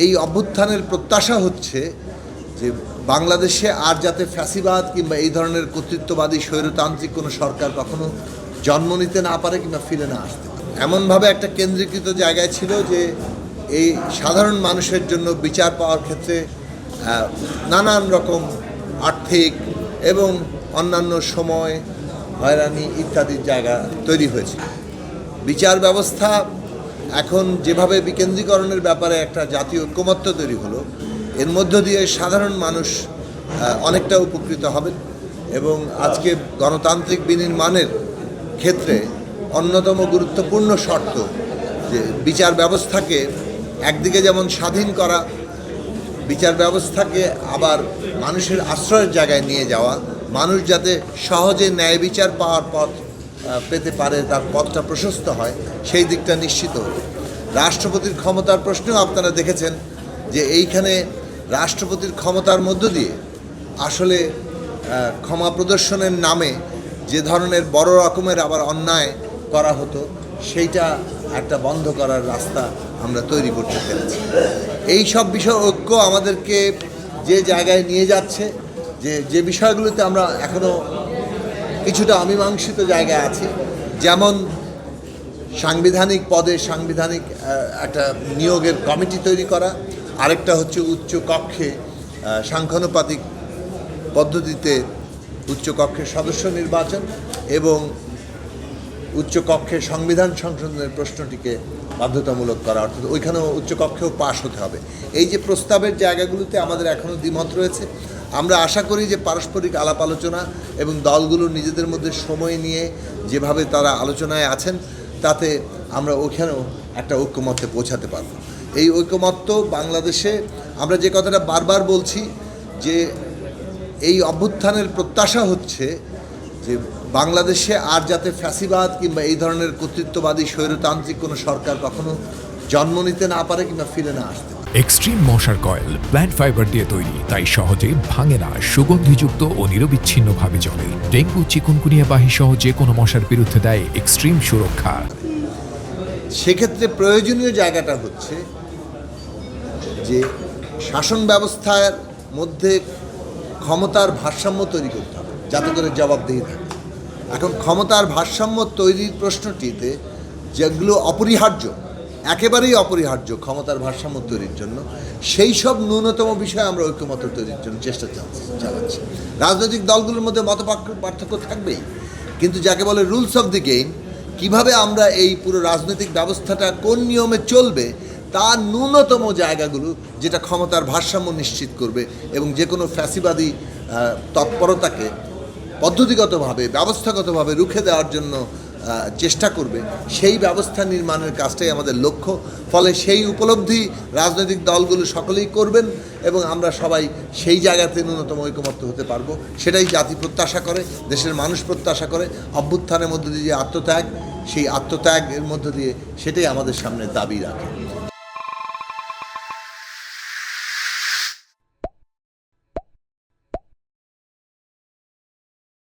এই অভ্যুত্থানের প্রত্যাশা হচ্ছে যে বাংলাদেশে আর যাতে ফ্যাসিবাদ কিংবা এই ধরনের কর্তৃত্ববাদী স্বৈরতান্ত্রিক কোনো সরকার কখনো জন্ম নিতে না পারে কিংবা ফিরে না আসতে পারে। এমনভাবে একটা কেন্দ্রীকৃত জায়গায় ছিল যে এই সাধারণ মানুষের জন্য বিচার পাওয়ার ক্ষেত্রে নানান রকম আর্থিক এবং অন্যান্য সময় হয়রানি ইত্যাদির জায়গা তৈরি হয়েছে। বিচার ব্যবস্থা এখন যেভাবে বিকেন্দ্রীকরণের ব্যাপারে একটা জাতীয় ঐক্যমত্য তৈরি হলো, এর মধ্য দিয়ে সাধারণ মানুষ অনেকটা উপকৃত হবেন এবং আজকে গণতান্ত্রিক বিনির্মাণের ক্ষেত্রে অন্যতম গুরুত্বপূর্ণ শর্ত যে বিচার ব্যবস্থাকে একদিকে যেমন স্বাধীন করা, বিচার ব্যবস্থাকে আবার মানুষের আশ্রয়ের জায়গায় নিয়ে যাওয়া, মানুষ যাতে সহজে ন্যায় বিচার পাওয়ার পথ পেতে পারে, তার পথটা প্রশস্ত হয়, সেই দিকটা নিশ্চিত হবে। রাষ্ট্রপতির ক্ষমতার প্রশ্নেও আপনারা দেখেছেন যে এইখানে রাষ্ট্রপতির ক্ষমতার মধ্য দিয়ে আসলে ক্ষমা প্রদর্শনের নামে যে ধরনের বড় রকমের আবার অন্যায় করা হতো, সেইটা একটা বন্ধ করার রাস্তা আমরা তৈরি করতে পেরেছি। এই সব বিষয় ঐক্য আমাদেরকে যে জায়গায় নিয়ে যাচ্ছে, যে বিষয়গুলোতে আমরা এখনও কিছুটা অমীমাংসিত জায়গায় আছি, যেমন সাংবিধানিক পদে সাংবিধানিক একটা নিয়োগের কমিটি তৈরি করা, আরেকটা হচ্ছে উচ্চ কক্ষে সাংখ্যানুপাতিক পদ্ধতিতে উচ্চ কক্ষের সদস্য নির্বাচন এবং উচ্চ কক্ষে সংবিধান সংশোধনের প্রশ্নটিকে বাধ্যতামূলক করা, অর্থাৎ ওইখানেও উচ্চ কক্ষেও পাশ হতে হবে। এই যে প্রস্তাবের জায়গাগুলোতে আমাদের এখনও দ্বিমত রয়েছে। আমরা আশা করি যে পারস্পরিক আলাপ আলোচনা এবং দলগুলো নিজেদের মধ্যে সময় নিয়ে যেভাবে তারা আলোচনায় আছেন, তাতে আমরা ওইখানেও একটা ঐক্যমত্যে পৌঁছাতে পারব। এই ঐক্যমত্য বাংলাদেশে আমরা যে কথাটা বারবার বলছি যে এই অভ্যুত্থানের প্রত্যাশা হচ্ছে যে বাংলাদেশে আর যাতে ফ্যাসিবাদ কিংবা এই ধরনের কর্তৃত্ববাদী স্বৈরতান্ত্রিক কোনো সরকার কখনো জন্ম নিতে না পারে কিংবা ফিরে না আসতে পারে। এক্সট্রিম মশার কয়েল প্ল্যান্ট ফাইবার দিয়ে তৈরি, তাই সহজে ভাঙে না, সুগন্ধিযুক্ত ও নিরবিচ্ছিন্নভাবে জ্বলে। ডেঙ্গু, চিকুনগুনিয়া বাহি সহ যে কোনো মশার বিরুদ্ধে দেয় এক্সট্রিম সুরক্ষা। সেক্ষেত্রে প্রয়োজনীয় জায়গাটা হচ্ছে যে শাসন ব্যবস্থার মধ্যে ক্ষমতার ভারসাম্য তৈরি করতে হবে, যাতে করে জবাবদিহি থাকে। এখন ক্ষমতার ভারসাম্য তৈরির প্রশ্নটিতে যেগুলো অপরিহার্য, একেবারেই অপরিহার্য ক্ষমতার ভারসাম্য তৈরির জন্য, সেই সব ন্যূনতম বিষয়ে আমরা ঐক্যমত্য তৈরির জন্য চেষ্টা চালাচ্ছি। রাজনৈতিক দলগুলোর মধ্যে মত পার্থক্য থাকবেই, কিন্তু যাকে বলে রুলস অফ দি গেম, কীভাবে আমরা এই পুরো রাজনৈতিক ব্যবস্থাটা কোন নিয়মে চলবে, তার ন্যূনতম জায়গাগুলো যেটা ক্ষমতার ভারসাম্য নিশ্চিত করবে এবং যে কোনো ফ্যাসিবাদী তৎপরতাকে পদ্ধতিগতভাবে ব্যবস্থাগতভাবে রুখে দেওয়ার জন্য চেষ্টা করবে, সেই ব্যবস্থা নির্মাণের কাজটাই আমাদের লক্ষ্য। ফলে সেই উপলব্ধি রাজনৈতিক দলগুলো সকলেই করবেন এবং আমরা সবাই সেই জায়গাতে ন্যূনতম ঐকমত্য হতে পারবো। সেটাই জাতি প্রত্যাশা করে, দেশের মানুষ প্রত্যাশা করে। অভ্যুত্থানের মধ্যে দিয়ে যে আত্মত্যাগ, সেই আত্মত্যাগের মধ্য দিয়ে সেটাই আমাদের সামনে দাবি রাখে।